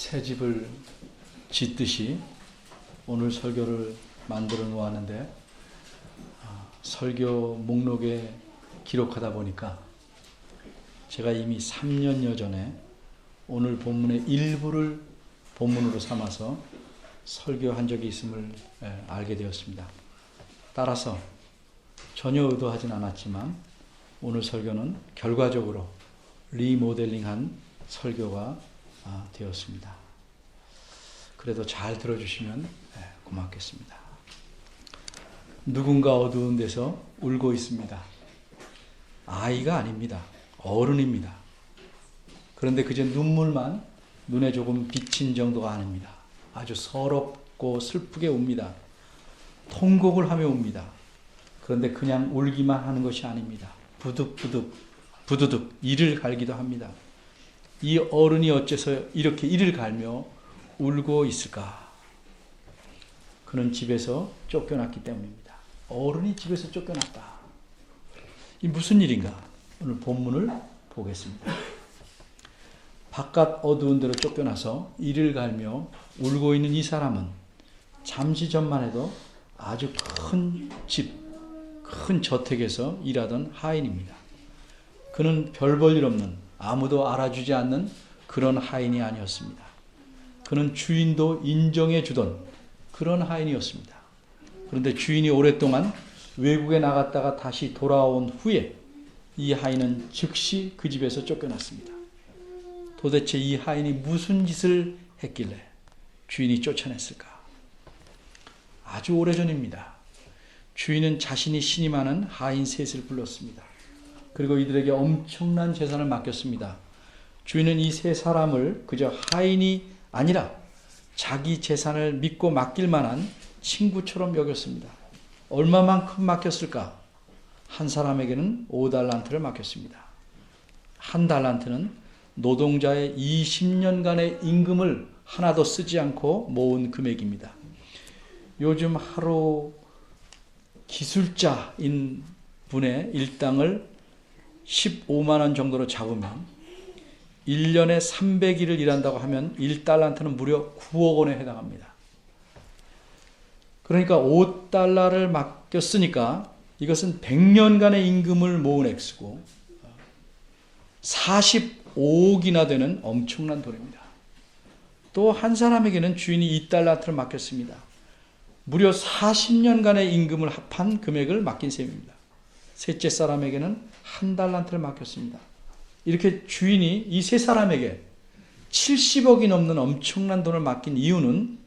새 집을 짓듯이 오늘 설교를 만들어 놓았는데 설교 목록에 기록하다 보니까 제가 이미 3년여 전에 오늘 본문의 일부를 본문으로 삼아서 설교한 적이 있음을 알게 되었습니다. 따라서 전혀 의도하진 않았지만 오늘 설교는 결과적으로 리모델링한 설교가 되었습니다. 그래도 잘 들어주시면 고맙겠습니다. 누군가 어두운 데서 울고 있습니다. 아이가 아닙니다. 어른입니다. 그런데 그저 눈물만 눈에 조금 비친 정도가 아닙니다. 아주 서럽고 슬프게 웁니다. 통곡을 하며 웁니다. 그런데 그냥 울기만 하는 것이 아닙니다. 부두둑 이를 갈기도 합니다. 이 어른이 어째서 이렇게 이를 갈며 울고 있을까? 그는 집에서 쫓겨났기 때문입니다. 어른이 집에서 쫓겨났다. 이 무슨 일인가? 오늘 본문을 보겠습니다. 바깥 어두운 데로 쫓겨나서 이를 갈며 울고 있는 이 사람은 잠시 전만 해도 아주 큰 집, 큰 저택에서 일하던 하인입니다. 그는 별 볼 일 없는, 아무도 알아주지 않는 그런 하인이 아니었습니다. 그는 주인도 인정해 주던 그런 하인이었습니다. 그런데 주인이 오랫동안 외국에 나갔다가 다시 돌아온 후에 이 하인은 즉시 그 집에서 쫓겨났습니다. 도대체 이 하인이 무슨 짓을 했길래 주인이 쫓아냈을까? 아주 오래전입니다. 주인은 자신이 신임하는 하인 셋을 불렀습니다. 그리고 이들에게 엄청난 재산을 맡겼습니다. 주인은 이 세 사람을 그저 하인이 아니라 자기 재산을 믿고 맡길 만한 친구처럼 여겼습니다. 얼마만큼 맡겼을까? 한 사람에게는 5달란트를 맡겼습니다. 한 달란트는 노동자의 20년간의 임금을 하나도 쓰지 않고 모은 금액입니다. 요즘 하루 기술자인 분의 일당을 15만 원 정도로 잡으면 1년에 300일을 일한다고 하면 1달란트는 무려 9억 원에 해당합니다. 그러니까 5달러를 맡겼으니까 이것은 100년간의 임금을 모은 액수고 45억이나 되는 엄청난 돈입니다. 또 한 사람에게는 주인이 2달란트를 맡겼습니다. 무려 40년간의 임금을 합한 금액을 맡긴 셈입니다. 셋째 사람에게는 1달란트를 맡겼습니다. 이렇게 주인이 이 세 사람에게 70억이 넘는 엄청난 돈을 맡긴 이유는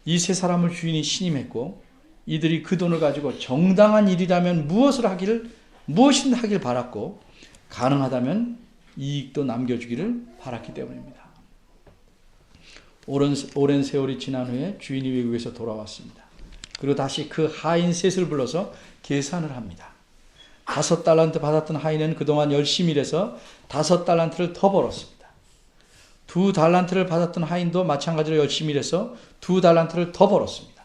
이 세 사람을 주인이 신임했고 이들이 그 돈을 가지고 정당한 일이라면 무엇이든 하길 바랐고 가능하다면 이익도 남겨주기를 바랐기 때문입니다. 오랜 세월이 지난 후에 주인이 외국에서 돌아왔습니다. 그리고 다시 그 하인 셋을 불러서 계산을 합니다. 5달란트 받았던 하인은 그동안 열심히 일해서 5달란트를 더 벌었습니다. 2달란트를 받았던 하인도 마찬가지로 열심히 일해서 2달란트를 더 벌었습니다.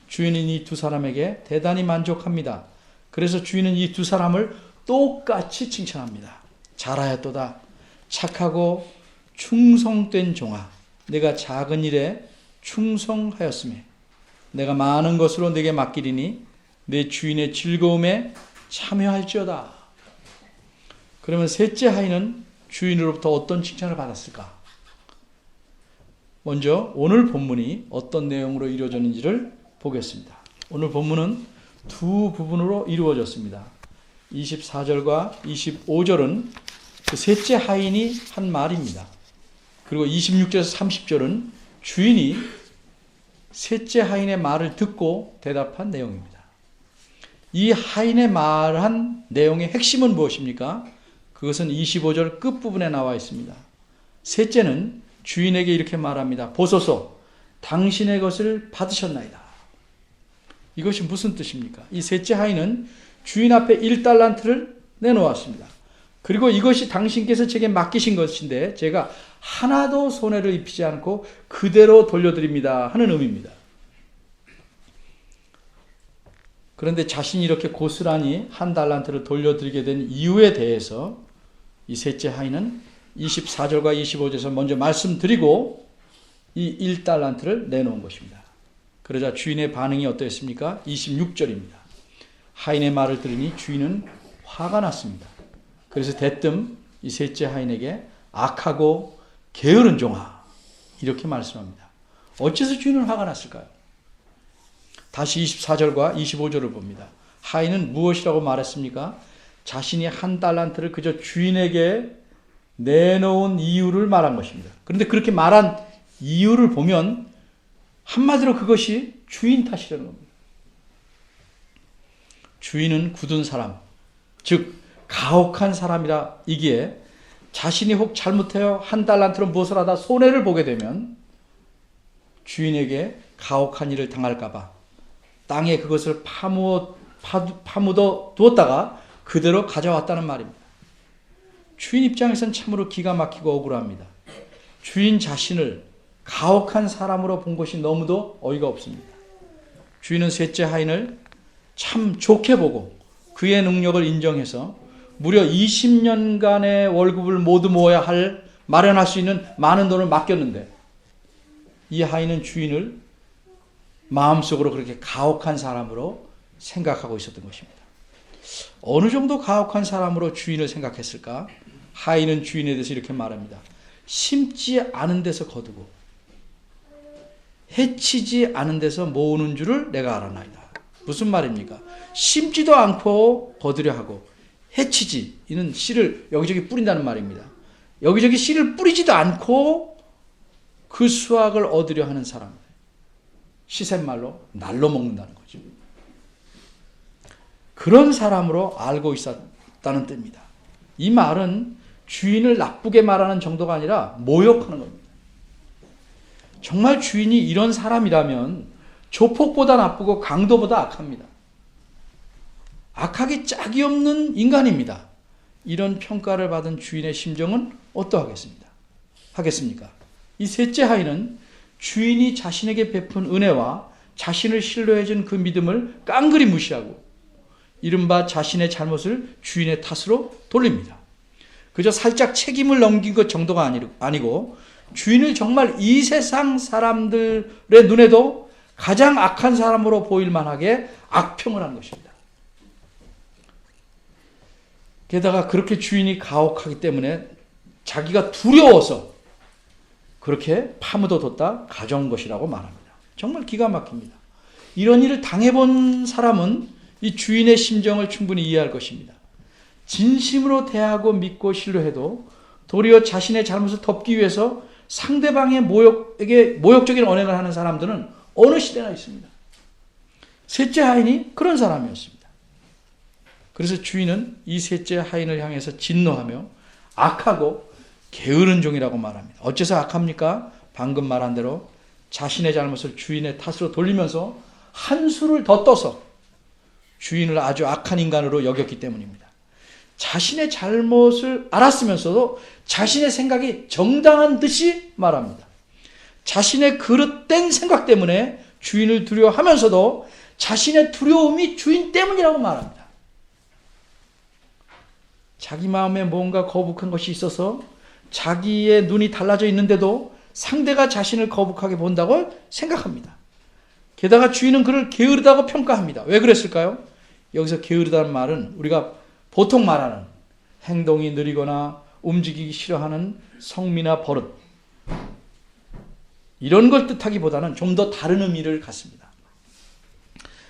주인은 이 두 사람에게 대단히 만족합니다. 그래서 주인은 이 두 사람을 똑같이 칭찬합니다. 잘하였도다. 착하고 충성된 종아. 내가 작은 일에 충성하였으며 내가 많은 것으로 내게 맡기리니 내 주인의 즐거움에 참여할지어다. 그러면 셋째 하인은 주인으로부터 어떤 칭찬을 받았을까? 먼저 오늘 본문이 어떤 내용으로 이루어졌는지를 보겠습니다. 오늘 본문은 두 부분으로 이루어졌습니다. 24절과 25절은 그 셋째 하인이 한 말입니다. 그리고 26절에서 30절은 주인이 셋째 하인의 말을 듣고 대답한 내용입니다. 이 하인의 말한 내용의 핵심은 무엇입니까? 그것은 25절 끝부분에 나와 있습니다. 셋째는 주인에게 이렇게 말합니다. 보소서, 당신의 것을 받으셨나이다. 이것이 무슨 뜻입니까? 이 셋째 하인은 주인 앞에 1달란트를 내놓았습니다. 그리고 이것이 당신께서 제게 맡기신 것인데 제가 하나도 손해를 입히지 않고 그대로 돌려드립니다 하는 의미입니다. 그런데 자신이 이렇게 고스란히 1달란트를 돌려드리게 된 이유에 대해서 이 셋째 하인은 24절과 25절에서 먼저 말씀드리고 이 1달란트를 내놓은 것입니다. 그러자 주인의 반응이 어떠했습니까? 26절입니다. 하인의 말을 들으니 주인은 화가 났습니다. 그래서 대뜸 이 셋째 하인에게 악하고 게으른 종아, 이렇게 말씀합니다. 어째서 주인은 화가 났을까요? 다시 24절과 25절을 봅니다. 하인은 무엇이라고 말했습니까? 자신이 1달란트를 그저 주인에게 내놓은 이유를 말한 것입니다. 그런데 그렇게 말한 이유를 보면 한마디로 그것이 주인 탓이라는 겁니다. 주인은 굳은 사람, 즉 가혹한 사람이라 이기에 자신이 혹 잘못하여 1달란트로 무엇을 하다 손해를 보게 되면 주인에게 가혹한 일을 당할까 봐 땅에 그것을 파묻어 두었다가 그대로 가져왔다는 말입니다. 주인 입장에서는 참으로 기가 막히고 억울합니다. 주인 자신을 가혹한 사람으로 본 것이 너무도 어이가 없습니다. 주인은 셋째 하인을 참 좋게 보고 그의 능력을 인정해서 무려 20년간의 월급을 모두 모아야 마련할 수 있는 많은 돈을 맡겼는데 이 하인은 주인을 마음속으로 그렇게 가혹한 사람으로 생각하고 있었던 것입니다. 어느 정도 가혹한 사람으로 주인을 생각했을까? 하인은 주인에 대해서 이렇게 말합니다. 심지 않은 데서 거두고 해치지 않은 데서 모으는 줄을 내가 알아나이다. 무슨 말입니까? 심지도 않고 거두려 하고 해치지, 이는 씨를 여기저기 뿌린다는 말입니다. 여기저기 씨를 뿌리지도 않고 그 수확을 얻으려 하는 사람, 시샘말로 날로 먹는다는 거죠. 그런 사람으로 알고 있었다는 뜻입니다. 이 말은 주인을 나쁘게 말하는 정도가 아니라 모욕하는 겁니다. 정말 주인이 이런 사람이라면 조폭보다 나쁘고 강도보다 악합니다. 악하기 짝이 없는 인간입니다. 이런 평가를 받은 주인의 심정은 어떠하겠습니까? 이 셋째 하인은 주인이 자신에게 베푼 은혜와 자신을 신뢰해 준 그 믿음을 깡그리 무시하고 이른바 자신의 잘못을 주인의 탓으로 돌립니다. 그저 살짝 책임을 넘긴 것 정도가 아니고 주인을 정말 이 세상 사람들의 눈에도 가장 악한 사람으로 보일 만하게 악평을 한 것입니다. 게다가 그렇게 주인이 가혹하기 때문에 자기가 두려워서 그렇게 파묻어 뒀다 가져온 것이라고 말합니다. 정말 기가 막힙니다. 이런 일을 당해본 사람은 이 주인의 심정을 충분히 이해할 것입니다. 진심으로 대하고 믿고 신뢰해도 도리어 자신의 잘못을 덮기 위해서 상대방의 모욕적인 언행을 하는 사람들은 어느 시대나 있습니다. 셋째 하인이 그런 사람이었습니다. 그래서 주인은 이 셋째 하인을 향해서 진노하며 악하고 게으른 종이라고 말합니다. 어째서 악합니까? 방금 말한 대로 자신의 잘못을 주인의 탓으로 돌리면서 한 수를 더 떠서 주인을 아주 악한 인간으로 여겼기 때문입니다. 자신의 잘못을 알았으면서도 자신의 생각이 정당한 듯이 말합니다. 자신의 그릇된 생각 때문에 주인을 두려워하면서도 자신의 두려움이 주인 때문이라고 말합니다. 자기 마음에 뭔가 거북한 것이 있어서 자기의 눈이 달라져 있는데도 상대가 자신을 거북하게 본다고 생각합니다. 게다가 주인은 그를 게으르다고 평가합니다. 왜 그랬을까요? 여기서 게으르다는 말은 우리가 보통 말하는 행동이 느리거나 움직이기 싫어하는 성미나 버릇, 이런 걸 뜻하기보다는 좀 더 다른 의미를 갖습니다.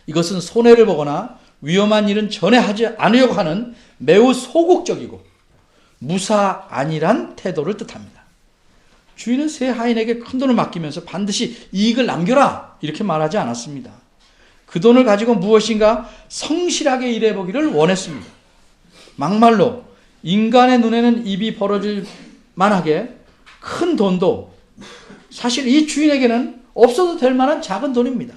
이것은 손해를 보거나 위험한 일은 전혀 하지 않으려고 하는 매우 소극적이고 무사안일한 태도를 뜻합니다. 주인은 세 하인에게 큰 돈을 맡기면서 반드시 이익을 남겨라 이렇게 말하지 않았습니다. 그 돈을 가지고 무엇인가 성실하게 일해보기를 원했습니다. 막말로 인간의 눈에는 입이 벌어질 만하게 큰 돈도 사실 이 주인에게는 없어도 될 만한 작은 돈입니다.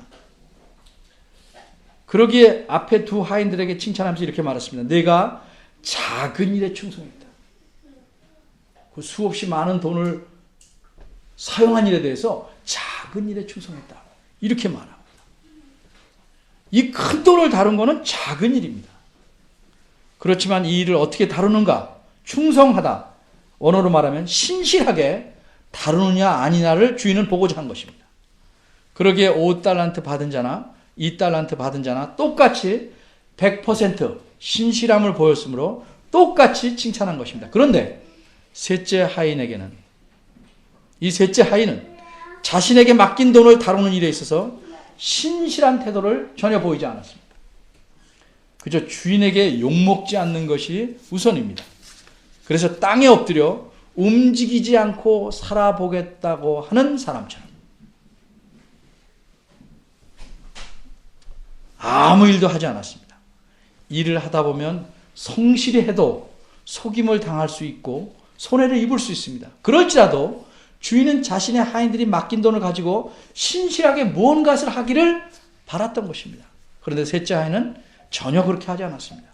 그러기에 앞에 두 하인들에게 칭찬하면서 이렇게 말했습니다. 내가 작은 일에 충성했다. 그 수없이 많은 돈을 사용한 일에 대해서 작은 일에 충성했다. 이렇게 말합니다. 이 큰 돈을 다룬 것은 작은 일입니다. 그렇지만 이 일을 어떻게 다루는가? 충성하다. 원어로 말하면 신실하게 다루느냐 아니냐를 주인은 보고자 한 것입니다. 그러기에 5달란트 받은 자나 2달란트 받은 자나 똑같이 100% 신실함을 보였으므로 똑같이 칭찬한 것입니다. 그런데 셋째 하인에게는, 이 셋째 하인은 자신에게 맡긴 돈을 다루는 일에 있어서 신실한 태도를 전혀 보이지 않았습니다. 그저 주인에게 욕먹지 않는 것이 우선입니다. 그래서 땅에 엎드려 움직이지 않고 살아보겠다고 하는 사람처럼 아무 일도 하지 않았습니다. 일을 하다 보면 성실히 해도 속임을 당할 수 있고 손해를 입을 수 있습니다. 그럴지라도 주인은 자신의 하인들이 맡긴 돈을 가지고 신실하게 무언가를 하기를 바랐던 것입니다. 그런데 셋째 하인은 전혀 그렇게 하지 않았습니다.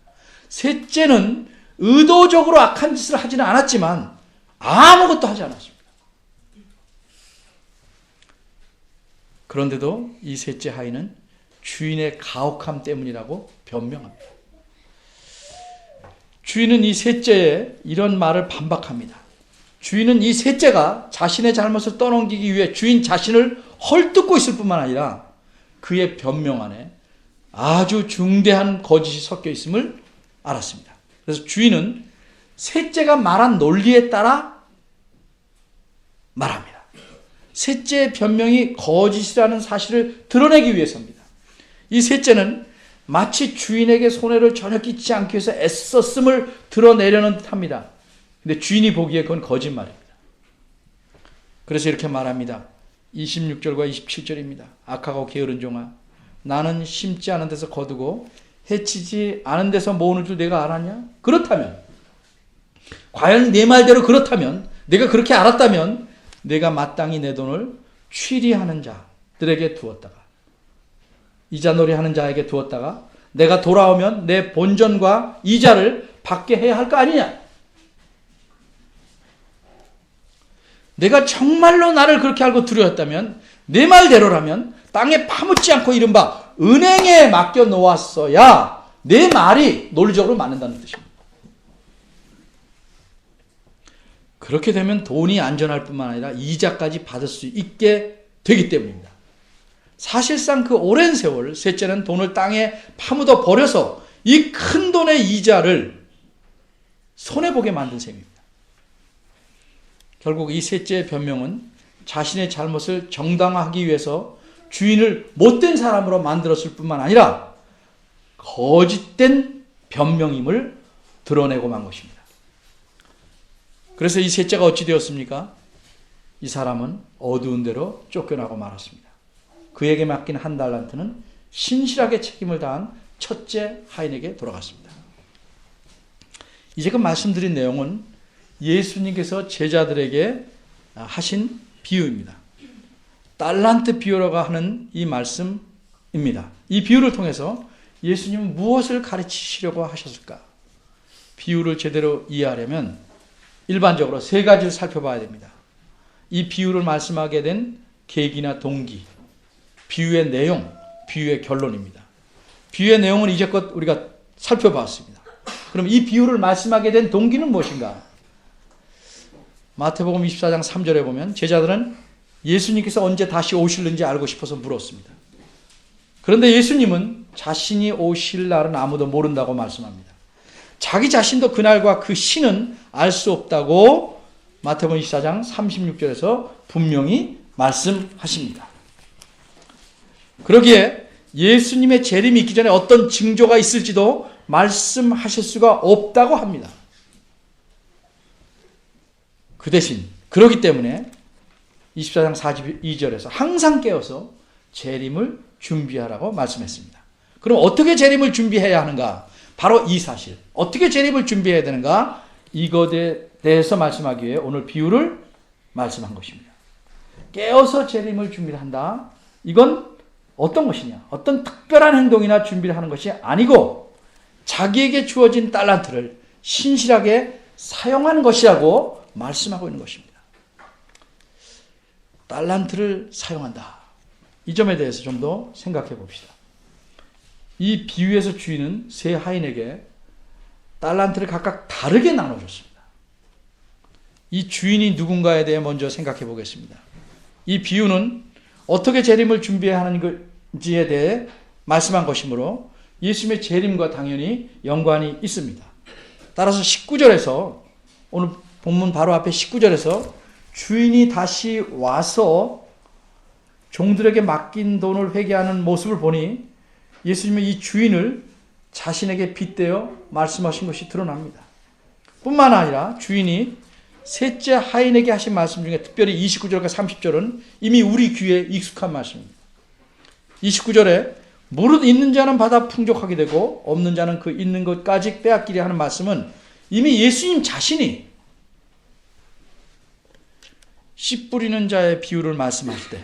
셋째는 의도적으로 악한 짓을 하지는 않았지만 아무것도 하지 않았습니다. 그런데도 이 셋째 하인은 주인의 가혹함 때문이라고 변명합니다. 주인은 이 셋째의 이런 말을 반박합니다. 주인은 이 셋째가 자신의 잘못을 떠넘기기 위해 주인 자신을 헐뜯고 있을 뿐만 아니라 그의 변명 안에 아주 중대한 거짓이 섞여 있음을 알았습니다. 그래서 주인은 셋째가 말한 논리에 따라 말합니다. 셋째의 변명이 거짓이라는 사실을 드러내기 위해서입니다. 이 셋째는 마치 주인에게 손해를 전혀 끼치지 않기 위해서 애썼음을 드러내려는 듯합니다. 근데 주인이 보기에 그건 거짓말입니다. 그래서 이렇게 말합니다. 26절과 27절입니다. 악하고 게으른 종아, 나는 심지 않은 데서 거두고 해치지 않은 데서 모으는 줄 내가 알았냐? 그렇다면, 과연 내 말대로 그렇다면, 내가 그렇게 알았다면 내가 마땅히 내 돈을 취리하는 자들에게 두었다가, 이자놀이 하는 자에게 두었다가 내가 돌아오면 내 본전과 이자를 받게 해야 할 거 아니냐? 내가 정말로 나를 그렇게 알고 두려웠다면, 내 말대로라면 땅에 파묻지 않고 이른바 은행에 맡겨 놓았어야 내 말이 논리적으로 맞는다는 뜻입니다. 그렇게 되면 돈이 안전할 뿐만 아니라 이자까지 받을 수 있게 되기 때문입니다. 사실상 그 오랜 세월 셋째는 돈을 땅에 파묻어 버려서 이 큰 돈의 이자를 손해보게 만든 셈입니다. 결국 이 셋째의 변명은 자신의 잘못을 정당화하기 위해서 주인을 못된 사람으로 만들었을 뿐만 아니라 거짓된 변명임을 드러내고 만 것입니다. 그래서 이 셋째가 어찌 되었습니까? 이 사람은 어두운 데로 쫓겨나고 말았습니다. 그에게 맡긴 1달란트는 신실하게 책임을 다한 첫째 하인에게 돌아갔습니다. 이제 그 말씀드린 내용은 예수님께서 제자들에게 하신 비유입니다. 달란트 비유라고 하는 이 말씀입니다. 이 비유를 통해서 예수님은 무엇을 가르치시려고 하셨을까? 비유를 제대로 이해하려면 일반적으로 3가지를 살펴봐야 됩니다. 이 비유를 말씀하게 된 계기나 동기, 비유의 내용, 비유의 결론입니다. 비유의 내용은 이제껏 우리가 살펴봤습니다. 그럼 이 비유를 말씀하게 된 동기는 무엇인가? 마태복음 24장 3절에 보면 제자들은 예수님께서 언제 다시 오실는지 알고 싶어서 물었습니다. 그런데 예수님은 자신이 오실 날은 아무도 모른다고 말씀합니다. 자기 자신도 그날과 그 시는 알 수 없다고 마태복음 24장 36절에서 분명히 말씀하십니다. 그러기에 예수님의 재림이 있기 전에 어떤 징조가 있을지도 말씀하실 수가 없다고 합니다. 그 대신 그렇기 때문에 24장 42절에서 항상 깨어서 재림을 준비하라고 말씀했습니다. 그럼 어떻게 재림을 준비해야 하는가? 바로 이 사실, 어떻게 재림을 준비해야 되는가? 이것에 대해서 말씀하기 위해 오늘 비유를 말씀한 것입니다. 깨어서 재림을 준비한다. 이건 어떤 것이냐? 어떤 특별한 행동이나 준비를 하는 것이 아니고 자기에게 주어진 달란트를 신실하게 사용하는 것이라고 말씀하고 있는 것입니다. 달란트를 사용한다. 이 점에 대해서 좀 더 생각해 봅시다. 이 비유에서 주인은 3 하인에게 달란트를 각각 다르게 나눠줬습니다. 이 주인이 누군가에 대해 먼저 생각해 보겠습니다. 이 비유는 어떻게 재림을 준비해야 하는지에 대해 말씀한 것이므로 예수님의 재림과 당연히 연관이 있습니다. 따라서 19절에서, 오늘 본문 바로 앞에 19절에서 주인이 다시 와서 종들에게 맡긴 돈을 회개하는 모습을 보니 예수님은 이 주인을 자신에게 빗대어 말씀하신 것이 드러납니다. 뿐만 아니라 주인이 셋째 하인에게 하신 말씀 중에 특별히 29절과 30절은 이미 우리 귀에 익숙한 말씀입니다. 29절에 무릇 있는 자는 받아 풍족하게 되고 없는 자는 그 있는 것까지 빼앗기려 하는 말씀은 이미 예수님 자신이 씨 뿌리는 자의 비유를 말씀하실 때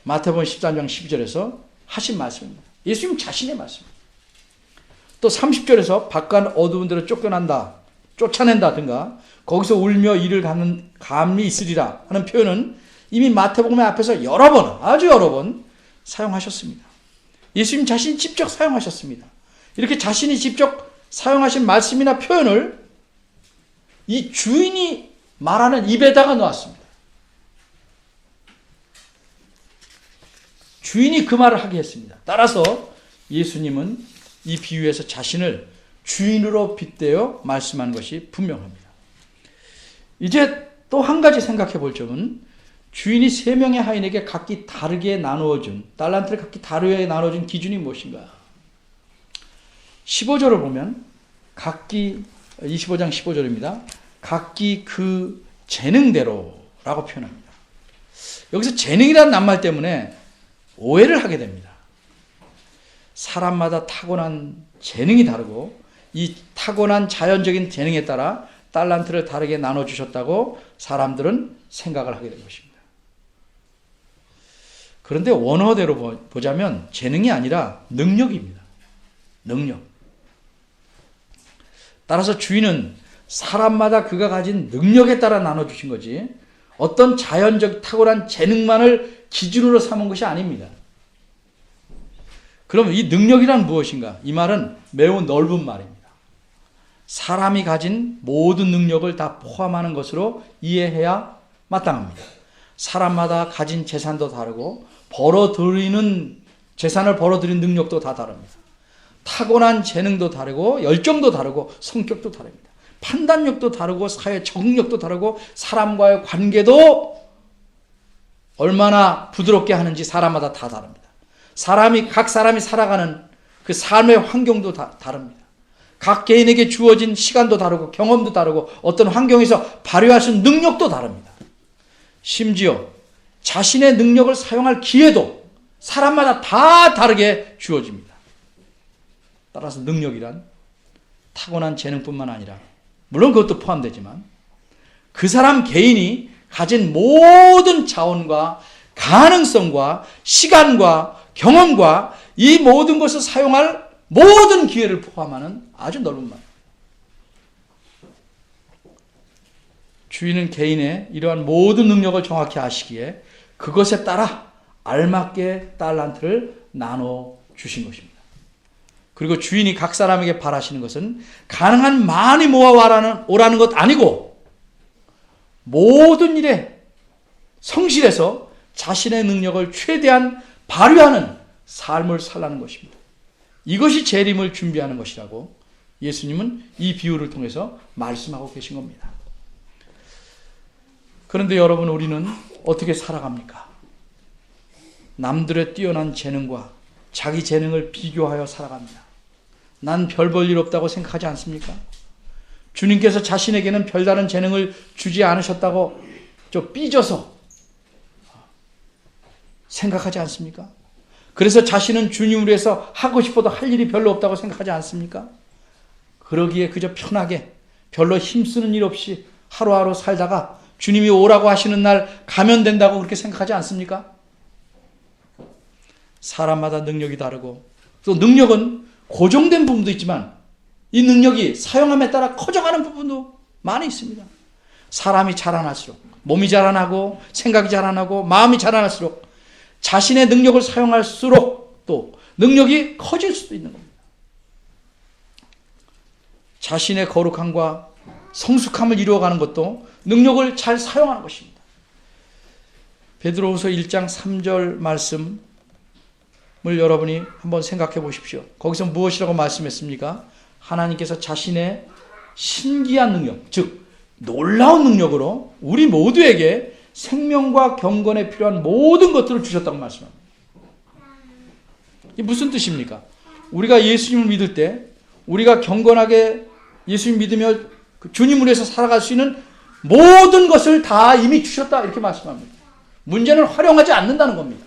마태복음 13장 12절에서 하신 말씀입니다. 예수님 자신의 말씀입니다. 또 30절에서 바깥 어두운 데로 쫓아낸다든가 거기서 울며 이를 갖는 감이 있으리라 하는 표현은 이미 마태복음 앞에서 여러 번, 아주 여러 번 사용하셨습니다. 예수님 자신이 직접 사용하셨습니다. 이렇게 자신이 직접 사용하신 말씀이나 표현을 이 주인이 말하는 입에다가 놓았습니다. 주인이 그 말을 하게 했습니다. 따라서 예수님은 이 비유에서 자신을 주인으로 빗대어 말씀한 것이 분명합니다. 이제 또 한 가지 생각해 볼 점은 주인이 세 명의 하인에게 각기 다르게 나누어준, 달란트를 각기 다르게 나눠준 기준이 무엇인가? 15절을 보면 각기, 25장 15절입니다. 각기 그 재능대로라고 표현합니다. 여기서 재능이라는 낱말 때문에 오해를 하게 됩니다. 사람마다 타고난 재능이 다르고 이 타고난 자연적인 재능에 따라 달란트를 다르게 나눠주셨다고 사람들은 생각을 하게 된 것입니다. 그런데 원어대로 보자면 재능이 아니라 능력입니다. 능력. 따라서 주인은 사람마다 그가 가진 능력에 따라 나눠주신 거지 어떤 자연적 타고난 재능만을 기준으로 삼은 것이 아닙니다. 그럼 이 능력이란 무엇인가? 이 말은 매우 넓은 말입니다. 사람이 가진 모든 능력을 다 포함하는 것으로 이해해야 마땅합니다. 사람마다 가진 재산도 다르고 재산을 벌어들이는 능력도 다 다릅니다. 타고난 재능도 다르고 열정도 다르고 성격도 다릅니다. 판단력도 다르고 사회 적응력도 다르고 사람과의 관계도 얼마나 부드럽게 하는지 사람마다 다 다릅니다. 각 사람이 살아가는 그 삶의 환경도 다릅니다. 각 개인에게 주어진 시간도 다르고 경험도 다르고 어떤 환경에서 발휘할 수 있는 능력도 다릅니다. 심지어 자신의 능력을 사용할 기회도 사람마다 다 다르게 주어집니다. 따라서 능력이란 타고난 재능뿐만 아니라 물론 그것도 포함되지만 그 사람 개인이 가진 모든 자원과 가능성과 시간과 경험과 이 모든 것을 사용할 모든 기회를 포함하는 아주 넓은 말. 주인은 개인의 이러한 모든 능력을 정확히 아시기에 그것에 따라 알맞게 달란트를 나눠 주신 것입니다. 그리고 주인이 각 사람에게 바라시는 것은 가능한 많이 모아 오라는 것 아니고 모든 일에 성실해서 자신의 능력을 최대한 발휘하는 삶을 살라는 것입니다. 이것이 재림을 준비하는 것이라고 예수님은 이 비유를 통해서 말씀하고 계신 겁니다. 그런데 여러분, 우리는 어떻게 살아갑니까? 남들의 뛰어난 재능과 자기 재능을 비교하여 살아갑니다. 난 별 볼 일 없다고 생각하지 않습니까? 주님께서 자신에게는 별다른 재능을 주지 않으셨다고 삐져서 생각하지 않습니까? 그래서 자신은 주님을 위해서 하고 싶어도 할 일이 별로 없다고 생각하지 않습니까? 그러기에 그저 편하게 별로 힘쓰는 일 없이 하루하루 살다가 주님이 오라고 하시는 날 가면 된다고 그렇게 생각하지 않습니까? 사람마다 능력이 다르고 또 능력은 고정된 부분도 있지만 이 능력이 사용함에 따라 커져가는 부분도 많이 있습니다. 사람이 자라날수록 몸이 자라나고 생각이 자라나고 마음이 자라날수록 자신의 능력을 사용할수록 또 능력이 커질 수도 있는 겁니다. 자신의 거룩함과 성숙함을 이루어가는 것도 능력을 잘 사용하는 것입니다. 베드로후서 1장 3절 말씀을 여러분이 한번 생각해 보십시오. 거기서 무엇이라고 말씀했습니까? 하나님께서 자신의 신기한 능력, 즉 놀라운 능력으로 우리 모두에게 생명과 경건에 필요한 모든 것들을 주셨다고 말씀합니다. 이게 무슨 뜻입니까? 우리가 예수님을 믿을 때 우리가 경건하게 예수님 믿으며 주님을 위해서 살아갈 수 있는 모든 것을 다 이미 주셨다 이렇게 말씀합니다. 문제는 활용하지 않는다는 겁니다.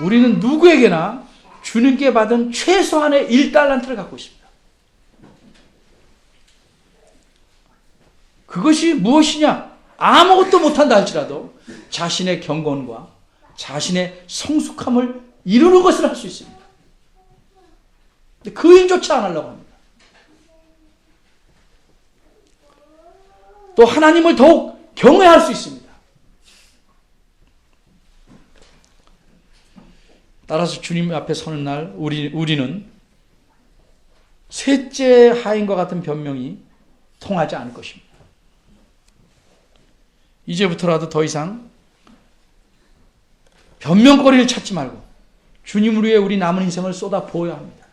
우리는 누구에게나 주님께 받은 최소한의 1달란트를 갖고 있습니다. 그것이 무엇이냐? 아무것도 못한다 할지라도 자신의 경건과 자신의 성숙함을 이루는 것을 할 수 있습니다. 근데 그 일조차 안 하려고 합니다. 또 하나님을 더욱 경외할 수 있습니다. 따라서 주님 앞에 서는 날 우리는 셋째 하인과 같은 변명이 통하지 않을 것입니다. 이제부터라도 더 이상 변명거리를 찾지 말고 주님을 위해 우리 남은 인생을 쏟아 부어야 합니다.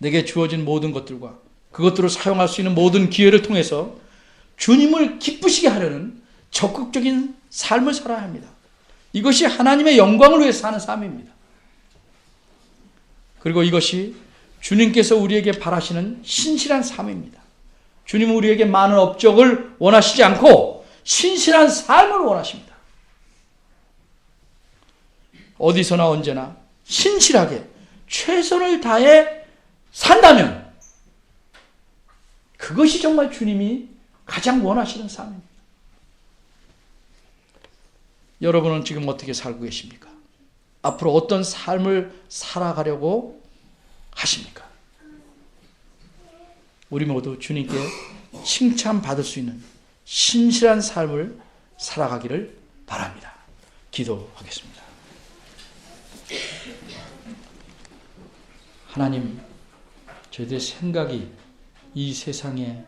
내게 주어진 모든 것들과 그것들을 사용할 수 있는 모든 기회를 통해서 주님을 기쁘시게 하려는 적극적인 삶을 살아야 합니다. 이것이 하나님의 영광을 위해서 사는 삶입니다. 그리고 이것이 주님께서 우리에게 바라시는 신실한 삶입니다. 주님은 우리에게 많은 업적을 원하시지 않고 신실한 삶을 원하십니다. 어디서나 언제나 신실하게 최선을 다해 산다면 그것이 정말 주님이 가장 원하시는 삶입니다. 여러분은 지금 어떻게 살고 계십니까? 앞으로 어떤 삶을 살아가려고 하십니까? 우리 모두 주님께 칭찬받을 수 있는 신실한 삶을 살아가기를 바랍니다. 기도하겠습니다. 하나님, 저희들의 생각이 이 세상에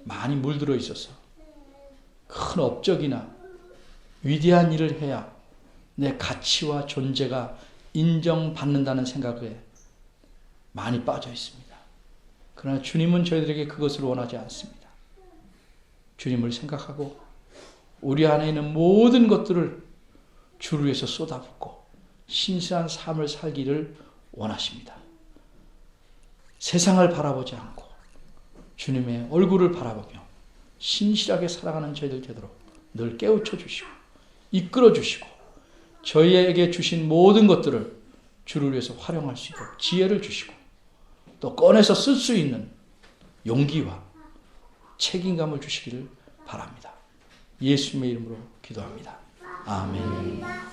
많이 물들어 있어서 큰 업적이나 위대한 일을 해야 내 가치와 존재가 인정받는다는 생각에 많이 빠져 있습니다. 그러나 주님은 저희들에게 그것을 원하지 않습니다. 주님을 생각하고 우리 안에 있는 모든 것들을 주를 위해서 쏟아붓고 신실한 삶을 살기를 원하십니다. 세상을 바라보지 않고 주님의 얼굴을 바라보며 신실하게 살아가는 저희들 되도록 늘 깨우쳐 주시고 이끌어 주시고 저희에게 주신 모든 것들을 주를 위해서 활용할 수 있도록 지혜를 주시고 또 꺼내서 쓸 수 있는 용기와 책임감을 주시기를 바랍니다. 예수님의 이름으로 기도합니다. 아멘.